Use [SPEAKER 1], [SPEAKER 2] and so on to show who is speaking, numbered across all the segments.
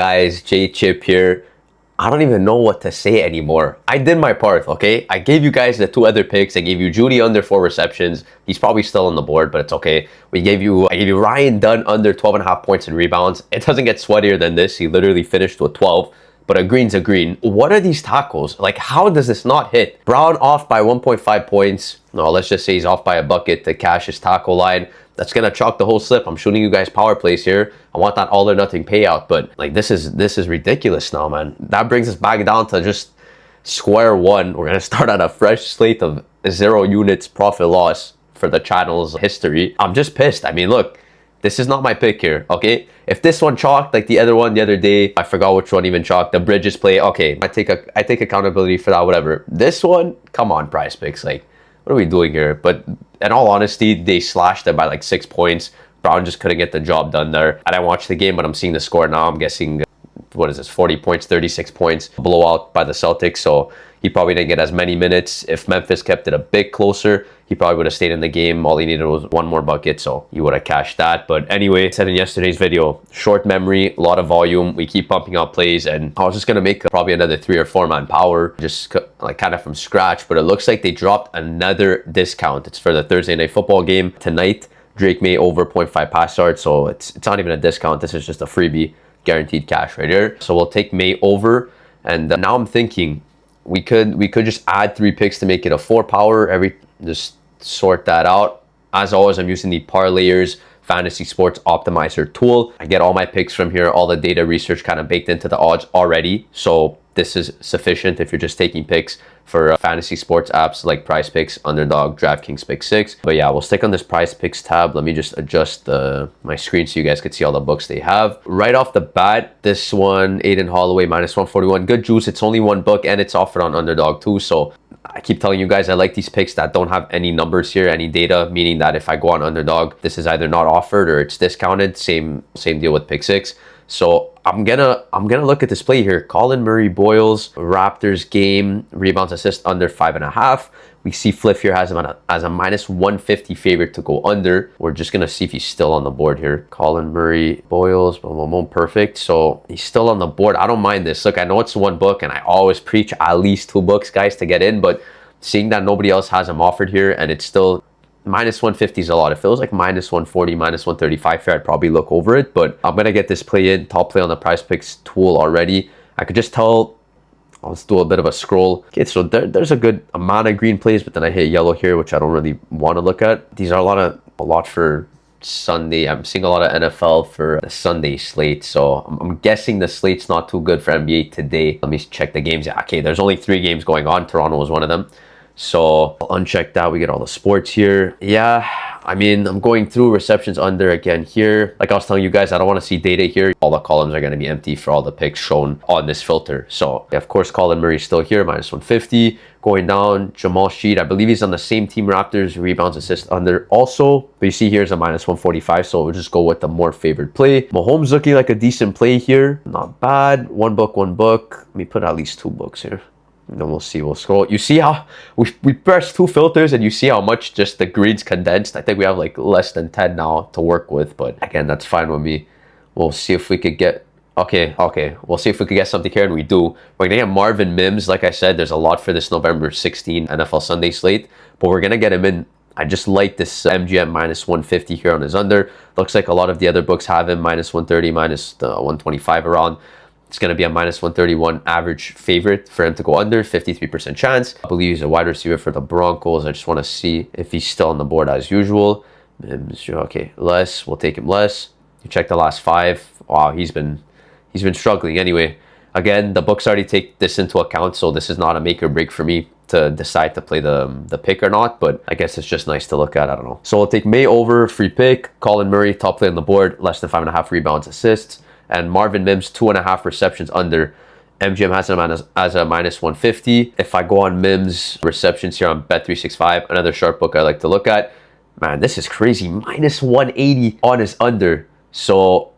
[SPEAKER 1] Guys, J Chip here. I don't even know what to say anymore. I did my part, okay? I gave you guys the two other picks. I gave you Judy under 4 receptions. He's probably still on the board, but it's okay. I gave you Ryan Dunn under 12.5 points and rebounds. It doesn't get sweatier than this. He literally finished with 12. But a green's a green. What are these tackles? Like, how does this not hit? Brown off by 1.5 points. No, let's just say he's off by a bucket to cash his tackle line. That's gonna chalk the whole slip. I'm shooting you guys power plays here. I want that all or nothing payout, but like this is ridiculous now, man. That brings us back down to just square one. We're gonna start at a fresh slate of 0 units profit loss for the channel's history. I'm just pissed. I mean, look, this is not my pick here, okay? If this one chalked like the other one the other day, I forgot which one even chalked, the Bridges play, okay, I take accountability for that, whatever. This one, come on, Prize Picks, like, what are we doing here? But in all honesty, they slashed it by like 6 points. Brown just couldn't get the job done there. I didn't watch the game, but I'm seeing the score now. I'm guessing, what is this, 40 points, 36 points, blowout by the Celtics. So he probably didn't get as many minutes. If Memphis kept it a bit closer, he probably would have stayed in the game. All he needed was one more bucket, so he would have cashed that. But anyway, I said in yesterday's video, short memory, a lot of volume. We keep pumping out plays, and I was just going to make probably another 3 or 4 man power, just like kind of from scratch. But it looks like they dropped another discount. It's for the Thursday night football game tonight. Drake May over 0.5 pass yards, so it's not even a discount. This is just a freebie, guaranteed cash right here. So we'll take May over, and now I'm thinking we could just add 3 picks to make it a 4 power. Just sort that out. As always, I'm using the Parlayers Fantasy Sports Optimizer tool. I get all my picks from here, all the data research kind of baked into the odds already. So this is sufficient if you're just taking picks for fantasy sports apps like PrizePicks, Underdog, DraftKings Pick 6. But yeah, we'll stick on this PrizePicks tab. Let me just adjust my screen so you guys can see all the books they have. Right off the bat, this one, Aiden Holloway, minus 141. Good juice. It's only 1 book, and it's offered on Underdog too. So I keep telling you guys, I like these picks that don't have any numbers here, any data, meaning that if I go on Underdog, this is either not offered or it's discounted. Same deal with Pick 6. So I'm gonna look at this play here. Colin Murray Boyles, Raptors game, rebounds, assist under 5.5. We see Fliff here has him as a minus 150 favorite to go under. We're just gonna see if he's still on the board here. Colin Murray Boyles, boom, boom, boom, perfect. So he's still on the board. I don't mind this. Look, I know it's 1 book, and I always preach at least 2 books, guys, to get in. But seeing that nobody else has him offered here, and it's still minus 150 is a lot. If it was like minus 140, minus 135 here, I'd probably look over it. But I'm gonna get this play in, top play on the PrizePicks tool already. I could just tell. Let's do a bit of a scroll. Okay, so there's a good amount of green plays, but then I hit yellow here, which I don't really want to look at. These are a lot for Sunday. I'm seeing a lot of NFL for the Sunday slate, so I'm guessing the slate's not too good for NBA today. Let me check the games. Yeah, okay, there's only 3 games going on. Toronto was one of them. So I'll uncheck that. We get all the sports here. Yeah, I mean, I'm going through receptions under again here. Like I was telling you guys, I don't want to see data here. All the columns are going to be empty for all the picks shown on this filter. So yeah, of course, Colin Murray's still here, minus 150. Going down, Jamal Sheed, I believe he's on the same team Raptors, rebounds, assist under also. But you see here's a minus 145, so we'll just go with the more favored play. Mahomes looking like a decent play here. Not bad. 1 book, 1 book. Let me put at least 2 books here. And then we'll see, we'll scroll. You see how we pressed 2 filters, and you see how much just the greens condensed. I think we have like less than 10 now to work with, but again, that's fine with me. We'll see if we could get, okay. We'll see if we could get something here, and we do. We're gonna get Marvin Mims. Like I said, there's a lot for this November 16 NFL Sunday slate, but we're gonna get him in. I just like this MGM minus 150 here on his under. Looks like a lot of the other books have him minus 130, minus 125 around. It's going to be a minus 131 average favorite for him to go under, 53% chance. I believe he's a wide receiver for the Broncos. I just want to see if he's still on the board as usual. Okay, less. We'll take him less. You check the last 5. Wow, he's been struggling. Anyway, again, the books already take this into account, so this is not a make or break for me to decide to play the pick or not, but I guess it's just nice to look at. I don't know. So we'll take May over, free pick. Colin Murray, top play on the board, less than 5.5 rebounds, assists. And Marvin Mims, 2.5 receptions under. MGM has him as a minus 150. If I go on Mims receptions here on Bet365, another sharp book I like to look at. Man, this is crazy. Minus 180 on his under. So,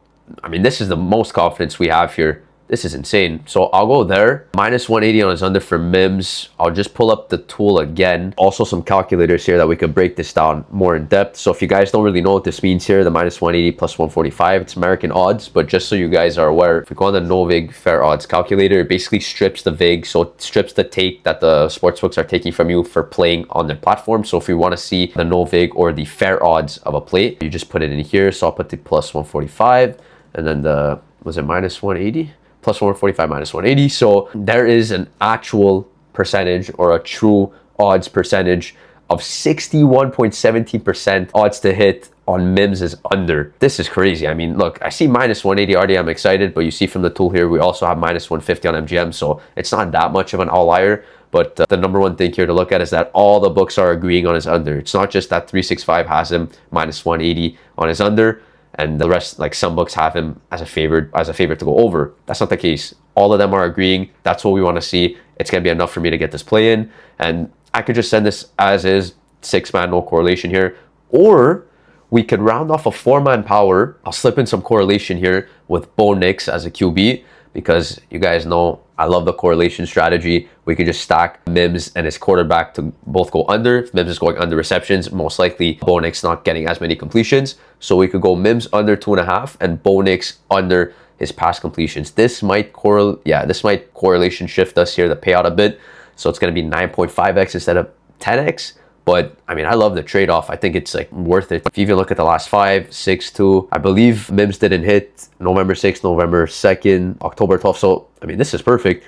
[SPEAKER 1] I mean, this is the most confidence we have here This is insane. So I'll go there. Minus 180 on his under for Mims. I'll just pull up the tool again. Also some calculators here that we could break this down more in depth. So if you guys don't really know what this means here, the minus 180 plus 145, it's American odds. But just so you guys are aware, if we go on the NOV fair odds calculator, it basically strips the VIG. So it strips the take that the sportsbooks are taking from you for playing on their platform. So if we want to see the NOV or the fair odds of a play, you just put it in here. So I'll put the plus 145 and then the, was it minus 180? Plus 145 minus 180. So there is an actual percentage or a true odds percentage of 61.17% odds to hit on Mims' under. This is crazy. I mean, look, I see minus 180 already. I'm excited, but you see from the tool here, we also have minus 150 on MGM. So it's not that much of an outlier. But the number one thing here to look at is that all the books are agreeing on his under. It's not just that 365 has him minus 180 on his under, and the rest, like some books have him as a favorite to go over. That's not the case. All of them are agreeing. That's what we want to see. It's going to be enough for me to get this play in. And I could just send this as is, 6-man, no correlation here. Or we could round off a 4-man power. I'll slip in some correlation here with Bo Nix as a QB, because you guys know I love the correlation strategy. We could just stack Mims and his quarterback to both go under. If Mims is going under receptions, most likely Bo Nix not getting as many completions. So we could go Mims under 2.5 and Bo Nix under his pass completions. This might correlation shift us here, the payout a bit. So it's going to be 9.5x instead of 10x. But I mean, I love the trade-off. I think it's like worth it. If you even look at the last 5, 6, 2, I believe Mims didn't hit November 6th, November 2nd, October 12th. So, I mean, this is perfect.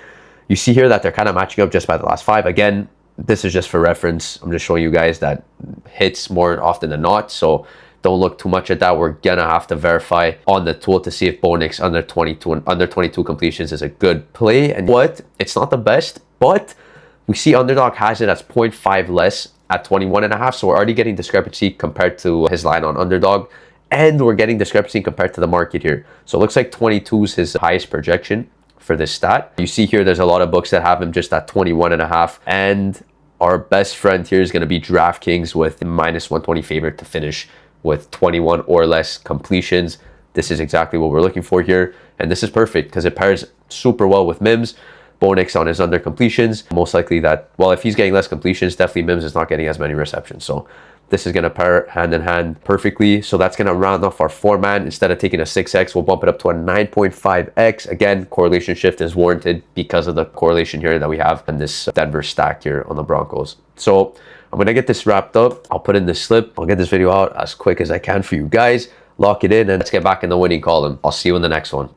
[SPEAKER 1] You see here that they're kind of matching up just by the last 5. Again, this is just for reference. I'm just showing you guys that hits more often than not. So don't look too much at that. We're going to have to verify on the tool to see if Bo Nix under 22 and under 22 completions is a good play. And what? It's not the best, but we see Underdog has it as 0.5 less at 21.5. So we're already getting discrepancy compared to his line on Underdog. And we're getting discrepancy compared to the market here. So it looks like 22 is his highest projection for this stat. You see here, there's a lot of books that have him just at 21.5. And our best friend here is going to be DraftKings with minus 120 favorite to finish with 21 or less completions. This is exactly what we're looking for here. And this is perfect because it pairs super well with Mims. Bo Nix on his under completions. Most likely that, well, if he's getting less completions, definitely Mims is not getting as many receptions. So this is going to pair hand in hand perfectly. So that's going to round off our 4-man. Instead of taking a 6x, we'll bump it up to a 9.5x. Again, correlation shift is warranted because of the correlation here that we have in this Denver stack here on the Broncos. So I'm going to get this wrapped up. I'll put in this slip. I'll get this video out as quick as I can for you guys. Lock it in and let's get back in the winning column. I'll see you in the next one.